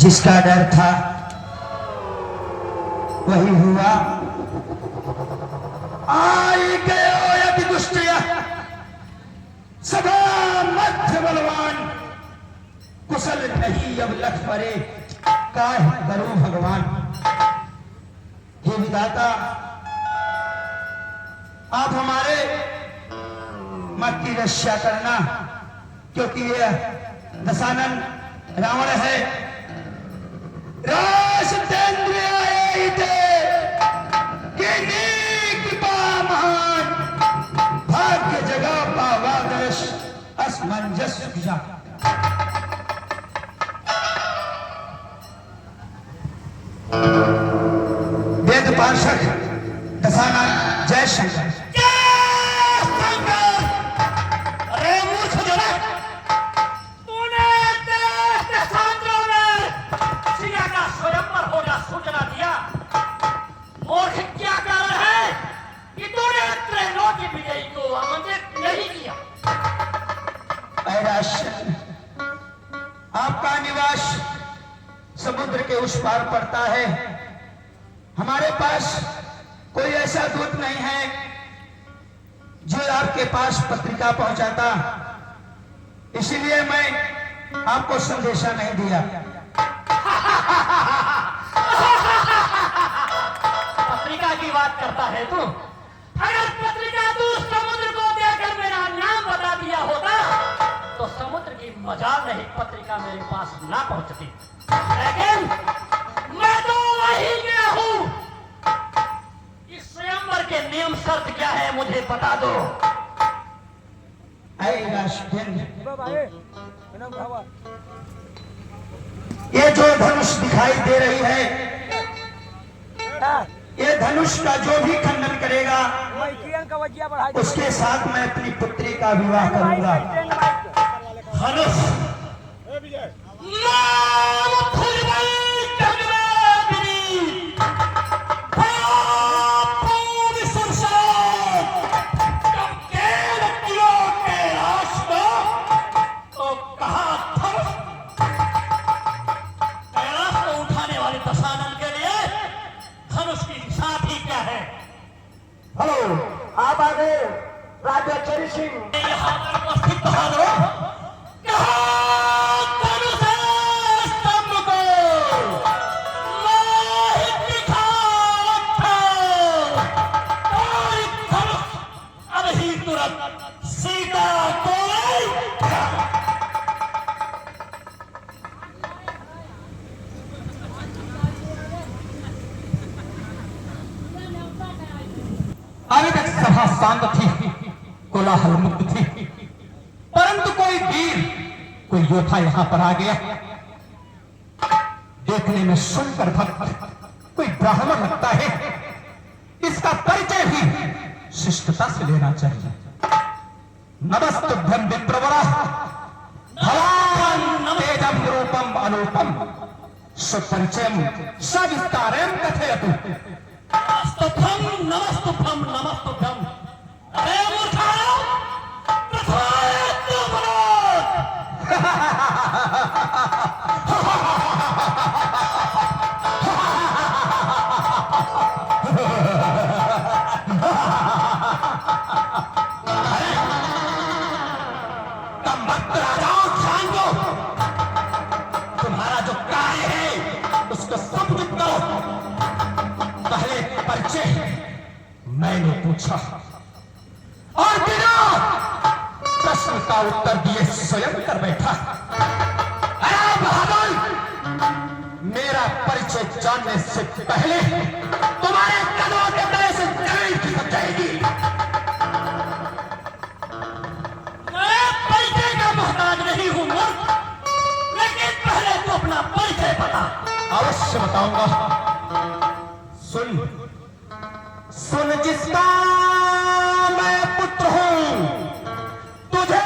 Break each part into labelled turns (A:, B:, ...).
A: जिसका डर था वही हुआ। आई गयो यति दुष्टय सदा मध्य बलवान, कुशल नहीं अब लख परे काहे करूं भगवान। हे विधाता, आप हमारे मत की रक्षा करना, क्योंकि ये दशानन रावण है। महान भाग्य जगह पावादर्श असमंजस सुखा। वेद पार्षद दशानन जय शंकर। आपका निवास समुद्र के उस पार पड़ता है। हमारे पास कोई ऐसा दूत नहीं है जो आपके पास पत्रिका पहुंचाता, इसीलिए मैं आपको संदेशा नहीं दिया।
B: पत्रिका की बात करता है तू? अगर पत्रिका तू समुद्र को देकर मेरा नाम बता दिया होता तो समुद्र की मजाल नहीं पत्रिका मेरे पास ना पहुंचती। लेकिन मैं तो वही गया हूं। इस स्वयंवर के नियम शर्त क्या है मुझे बता दो।
A: ये जो धनुष दिखाई दे रही है, ये धनुष का जो भी खंडन करेगा उसके साथ मैं अपनी पुत्री का विवाह करूंगा।
B: धनुष
A: आप आगे राजा चरी सिंह
B: यहाँ पर उपस्थित बहादुर अब ही तुरंत सीता को
C: अभी तक सभा शांत थी, कोलाहल मुक्त थी, परंतु कोई वीर, कोई योद्धा यहाँ पर आ गया। देखने में सुनकर भक्त कोई ब्राह्मण लगता है। इसका परिचय भी शिष्टता से लेना चाहिए। नमस्तुभ्यं विप्रवरा भवान् तेजं रूपम अनुपम सुपरिचयं सविस्तारेण कथयतु।
B: नमस्तुभ्यं नमस्तुभ्यं। अरे मूर्खा, प्रथम बोलो।
C: तुम्हारा जो कार्य है उसको संपुट करो। पहले परिचय मैंने पूछा और बिना प्रश्न का उत्तर दिए स्वयं कर बैठा। अरे बहादुर, मेरा परिचय जानने से पहले तुम्हारे कदमों के तले से जमीन खिसक जाएगी।
B: मैं परिचय का मोहताज नहीं हूं मूर्ख, लेकिन पहले तो अपना परिचय बता।
C: अवश्य बताऊंगा। सुन सुन, जिसका मैं पुत्र हूं, तुझे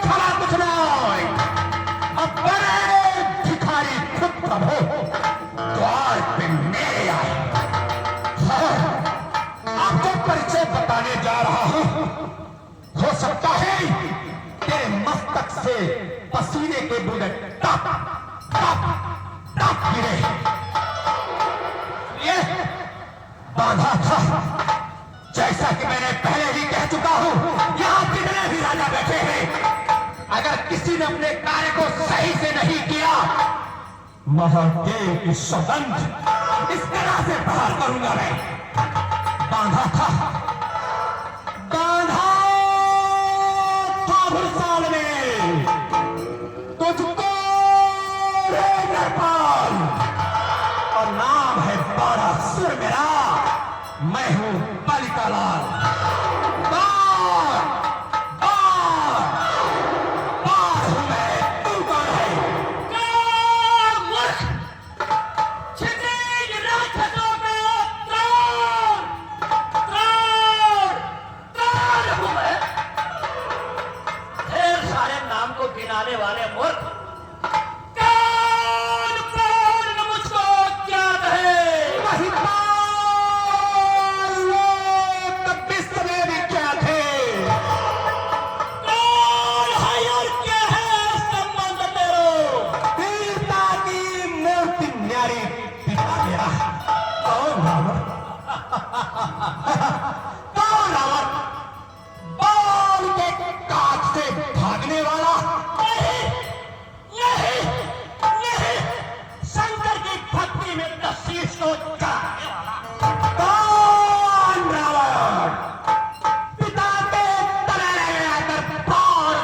C: खड़ा कुछ नहीं। अब बड़े भिखारी खुद प्रभु द्वार पे मेरे आए। हाँ, आपको परिचय बताने जा रहा हूं। हो सकता है तेरे मस्तक से पसीने के बूंदे टप गिरे। ये बांधा था। जैसा कि मैंने पहले ही कह चुका हूं, यहां कितने भी राजा बैठे हैं, अगर किसी ने अपने कार्य को सही से नहीं किया, महादेव की सौगंध इस तरह से बाहर करूंगा मैं। बांधा था भूसाल में तुझको रे नरपाल, और नाम है बारासुर मेरा। मैं हूं बालिका लाल। बार हूं मैं, तू कौन है?
B: गिनाने वाले मूर्ख, कौन कौन मुझको क्या कहे?
C: विश्व में भी क्या थे?
B: कौन है और क्या है संबंध तेरो?
C: वीरता की मूर्ति न्यारी पिता मेरा। कौन रावण? कौन रावण? बाल के काट से भागने वाला?
B: शंकर की भक्ति में तशीश को चाहने वाला।
C: कौन रावण? पिता के तलैया में आकर तोड़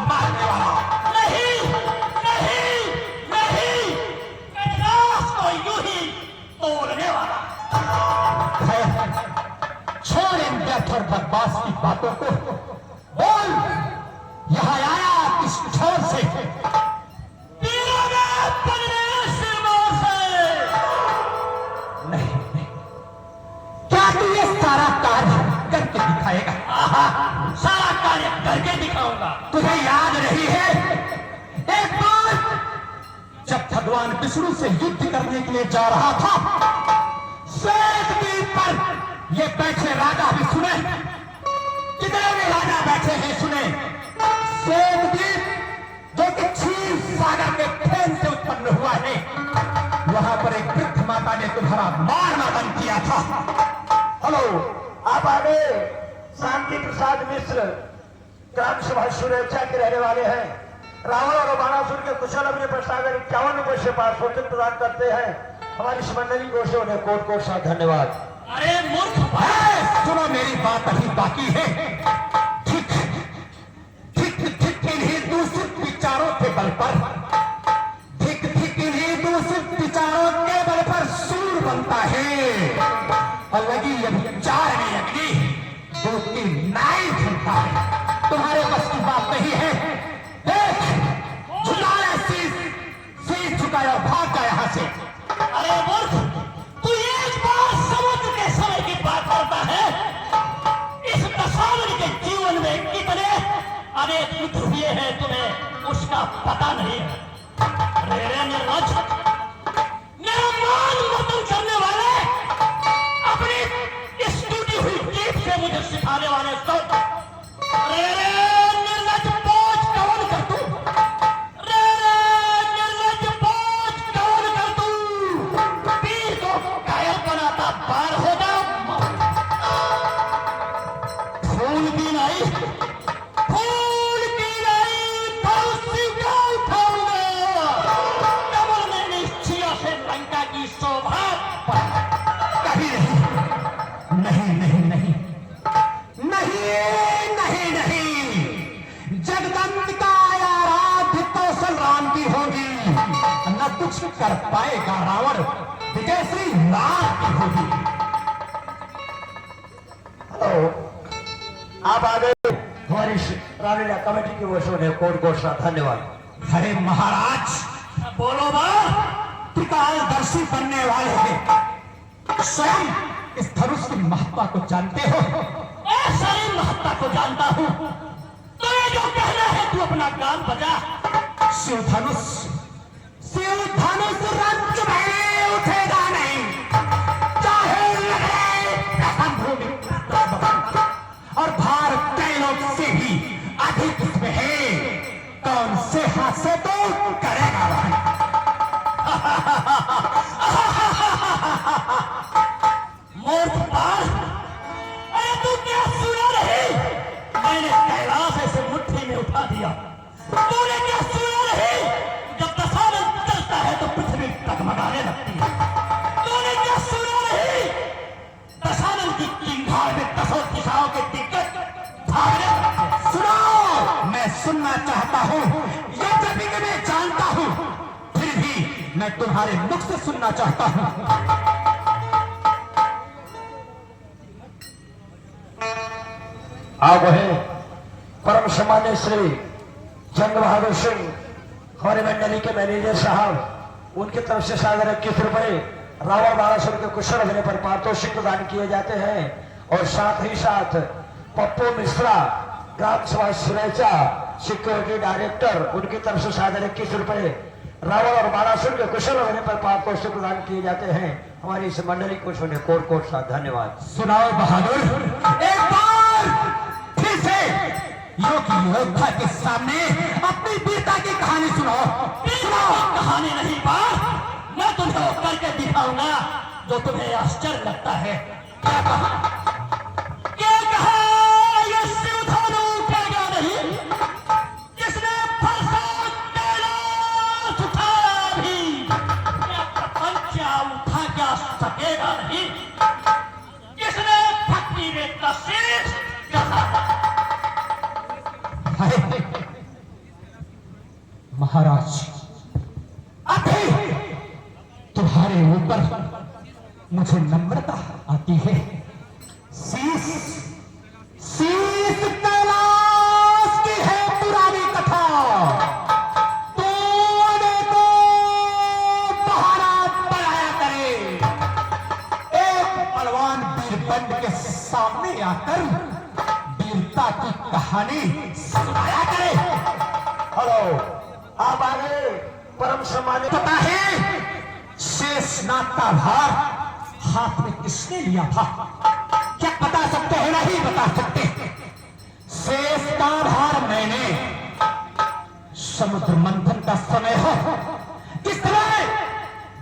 C: मारने वाला?
B: नहीं, कैलाश को यूं ही तोड़ने वाला।
C: छोड़ इन व्यर्थ और बकवास की बातों को। बोल, यहाँ आया किस छोर से? नहीं, क्या तू ये सारा कार्य करके दिखाएगा?
B: सारा कार्य करके दिखाऊंगा।
C: तुझे याद नहीं है एक बार जब भगवान विष्णु से युद्ध करने के लिए जा रहा था, श्वेतद्वीप पर ये बैठे राजा भी सुने, कितने भी राजा बैठे हैं सुने। श्वेतद्वीप जो कि क्षीर सागर के फेन से उत्पन्न हुआ है, वहां पर एक वृद्ध माता ने तुम्हारा मारना बंद किया था।
A: हेलो, आप आ गए। शांति प्रसाद मिश्र ग्राम सभा सुरक्षा के रहने वाले हैं। रावण और बाणासुर के कुशल अपने प्रस्ताव 51 नंबर से पास सूचना प्रदान करते हैं। हमारी इस मंडली को से उन्हें कोट कोट सा धन्यवाद।
B: अरे मूर्ख,
C: सुनो, मेरी बात अभी बाकी है। ठीक इन्हीं दूषित विचारों के बल पर, ठीक इन्हीं दूषित विचारों के बल पर सूर बनता है, और लगी विचार में अग्नि दूध की नाई झुलता है। तुम्हारे बस की बात नहीं है। देख, झुकाया शीश झुकाया और भाग गया यहाँ से।
B: अरे मूर्ख, तू एक बार समुद्र के समय की बात करता है। इस दशावन के जीवन में कितने अनेक युद्ध हुए हैं, तुम्हें उसका पता नहीं है। रे निर्लज्ज, मेरा मान मर्दन करने वाले, अपनी इस टूटी हुई जीभ से मुझे सिखाने वाले सब। रे निर्लज्ज, पहुंच कौन कर तू? रे निर्लज्ज, पहुंच कौन कर तू? पीर को घायल बनाता पार हो जा। फूल भी नहीं,
C: कुछ कर पाएगा रावण, विजयश्री राम की होगी।
A: हेलो, आप आ गए। हमारी रानीला कमेटी की ओर से उन्हें कोट कोट सा धन्यवाद।
C: अरे महाराज,
B: बोलो बा,
C: त्रिकालदर्शी बनने वाले हैं, स्वयं इस धनुष की महत्ता को जानते हो?
B: सारी महत्ता को जानता हूँ। तो ये जो कहना है, तू अपना गान बजा।
C: शिवधनुष रंच में उठेगा नहीं, चाहे लगे भूमि और भारत कैलोक से भी अधिक इसमें है। कौन से हाथ से तो करेगा वह? मूर्खपाल, अरे तू क्या सुना नहीं? मैंने कैलाश ऐसे मुट्ठी में उठा दिया। तूने क्या सुना नहीं? जब दशानन चलता है तो पृथ्वी टगमगाने लगती है। तूने क्या सुना नहीं? दशानन की चिंगार में दसों दिशाओं के दिग्गज भागने लगते हैं। सुनो, मैं सुनना चाहता हूँ, यद्यपि कि मैं जानता हूँ, फिर भी मैं तुम्हारे मुख से सुनना चाहता हूँ।
A: आप वही परम सम्मान्य श्री जंग बहादुर सिंह हमारे मंडली के मैनेजर साहब, उनकी तरफ से सागर 21 रुपए रावण बारासुर के कुशल अभिनय पर पारितोषिक प्रदान किए जाते हैं। और साथ ही साथ पप्पू मिश्रा ग्राम सभा सुरेचा सिक्योरिटी डायरेक्टर, उनकी तरफ से सागर 21 रुपए रावण और बारासुर के कुशल अभिनय पर पारितोषिक प्रदान किए जाते हैं। हमारी इस मंडली को सुने कोट कोट सा धन्यवाद।
C: सुनाओ बहादुर, एक बार फिर से योद्धा के सामने अपनी वीरता की कहानी सुनाओ। कहानी नहीं बात, मैं तुम्हें वो करके दिखाऊंगा जो तुम्हें आश्चर्य लगता है। क्या कहा? क्या कहा? ये शिवधनु उठेगा नहीं? किसने फरसा कैलाश उठाया भी? क्या प्रपंच उठा क्या सकेगा नहीं? किसने भक्ति में कशिश महाराज, अभी तुम्हारे ऊपर मुझे नम्रता आती है। शीश कैलाश की है पुरानी कथा। तोड़ने को बहाना बनाया करे, एक बलवान वीरबंद के सामने आकर वीरता की कहानी सुनाया करे।
A: हेलो, आप आगे परम सम्मानित।
C: पता है शेषनाग का भार हाथ में किसने लिया था? क्या बता सकते हैं? नहीं बता सकते। शेष का भार मैंने, समुद्र मंथन का समय हो, किस तरह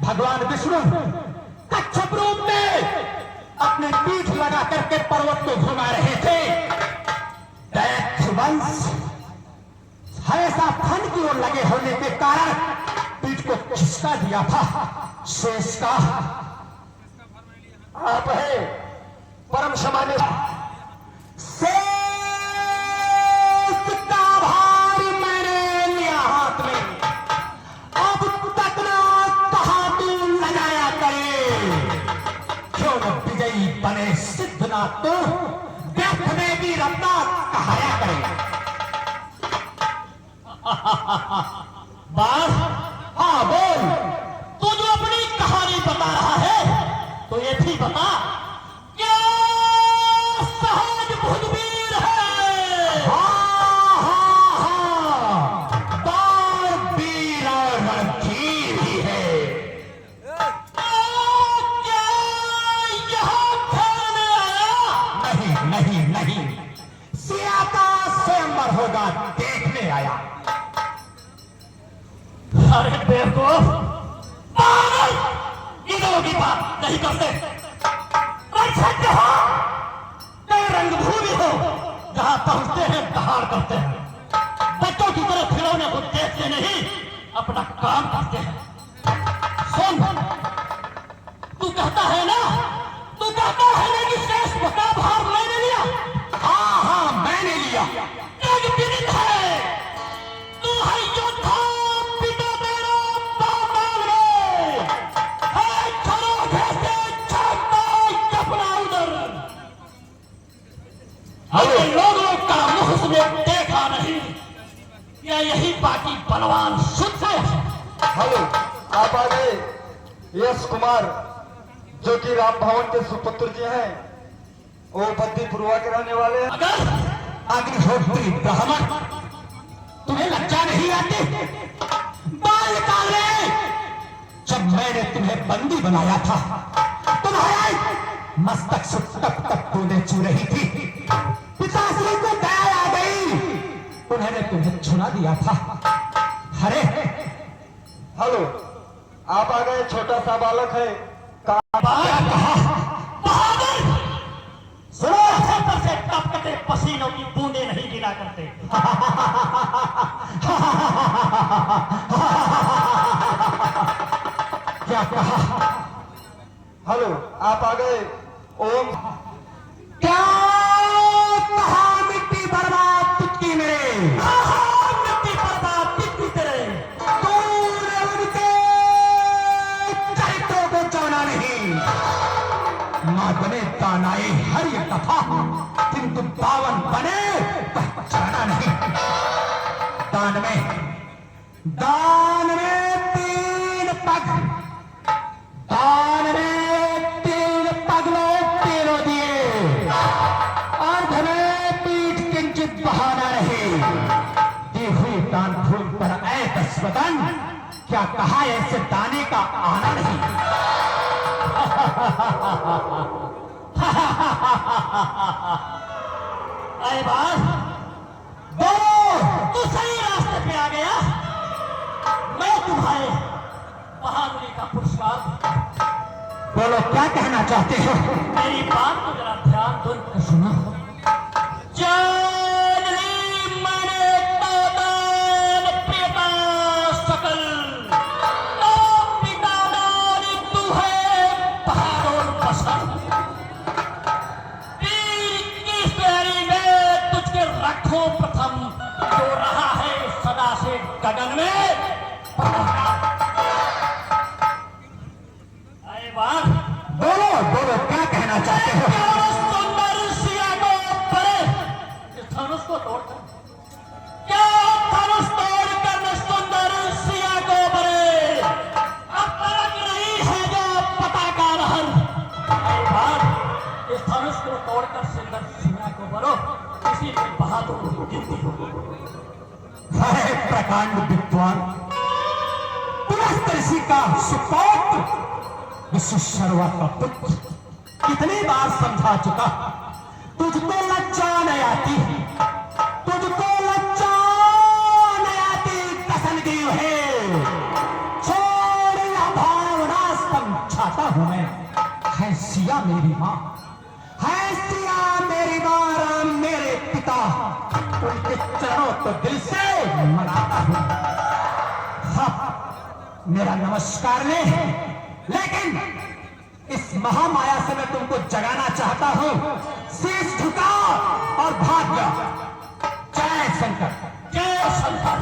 C: भगवान विष्णु कच्छप रूप में अपने पीठ लगा करके पर्वत को घुमा रहे थे। दैत्यवंश हमेशा फन की ओर लगे होने के कारण पीठ को खिसका दिया था शेष का।
A: आप है परम सम्मानित।
C: शेष का भार मैंने लिया हाथ में। अब तक ना कहा तू लगाया करे, क्यों न विजयी बने सिद्धनाथ तो व्यर्थ में भी रत्ना कहाया करे। बास, हाँ बोल, तू जो अपनी कहानी बता रहा है तो ये भी बता, क्या सहज भुजबीर है? हाँ हाँ हाँ, बारबीर और रणधीर ही है। क्या यहाँ खेलने आया? नहीं नहीं नहीं, सिया का स्वयंवर होगा देखने आया। अरे बेवकूफ, पागल, इधर की बात नहीं करते। सत्य हो, कई रंगभूमि हो, जहां पहुंचते हैं दहाड़ करते हैं। बच्चों की तरह खिलौने को देखते नहीं, अपना काम करते हैं। सुन, तू कहता है ना कि शेष का भार मैंने लिया? हाँ हाँ मैंने लिया। एक पीड़ित है, तू है योद्धा, लोगों का मुख उसने देखा नहीं। क्या यही बाकी बलवान शुद्ध है?
A: हेलो, आप आगे यश कुमार जो कि राम भवन के सुपुत्र जी हैं, वो बद्दीपुरवा के रहने वाले हैं।
C: अगर अग्निहोत्री ब्राह्मण तुम्हें लज्जा नहीं आती? बाल निकाल रहे। जब मैंने तुम्हें बंदी बनाया था, तुम्हारे मस्तक से तप तप बूंदें चू रही थी। पिताश्री को दया आ गई, उन्होंने तुम्हें छुड़ा दिया था। अरे
A: हेलो, आप आ गए, छोटा सा बालक है।
C: क्या कहा?
B: पसीनों की बूंदे नहीं गिरा करते।
C: क्या कहा?
A: हेलो, आप आ गए। ओम,
C: क्या कहा? मिट्टी बर्बाद तुझकी मेरे,
B: मिट्टी बर्बाद कितनी तेरे।
C: तूने उनके चरित्रों को जाना नहीं। मां बने दानाए हर एक दफा, किंतु दावन बने पहचाना नहीं। दान में तीन पग, दान में तीन पग लोग तीनों दिए, अर्ध में पीठ किंचित बहाना रहे। दी हुई दान भूल पर ऐ दस्वदन, क्या कहा ऐसे दाने का आना नहीं।
B: अरे बात
C: बोलो,
B: तू सही रास्ते पे आ गया। मैं तुम्हारे बहादुरी का पुरस्कार दूंगा।
C: बोलो क्या कहना चाहते हो?
B: मेरी बात को जरा ध्यान दो सुनो। जान ली मैंने दादान पिता सकल, ओ पिता दान तू है बहादुर बसर। वीर की श्रेणी में तुझके रखो प्रथम, जो रहा है सदा से गगन में। अरे बात
C: बोलो बोलो क्या कहना चाहते हो?
B: सुंदर सिया को परे इस धनुष को तोड़कर, क्या धनुष तोड़कर मैं सुंदर सिया को परे। अब तक नहीं है जो पताका रहन। इस धनुष को तोड़कर सुंदर सिया को बरो, इसी में बहादुर गिनती हो।
C: है प्रकांड विद्वान, पुनः का सुपौत्र, विश्वशर्मा का पुत्र, कितनी बार समझा चुका, तुझको लज्जा नहीं आती, तुझको लज्जा नहीं आती। कसन देव है, छोड़ या भावना समझाता हूं मैं। है सिया मेरी मां, है सिया मेरी मां, राम मेरे पिता, उनके चरणों तो दिल से मनाता हूं। हाँ, मेरा नमस्कार ले, लेकिन इस महामाया से मैं तुमको जगाना चाहता हूं। शीश झुका और भाग जा। जय शंकर,
B: जय शंकर।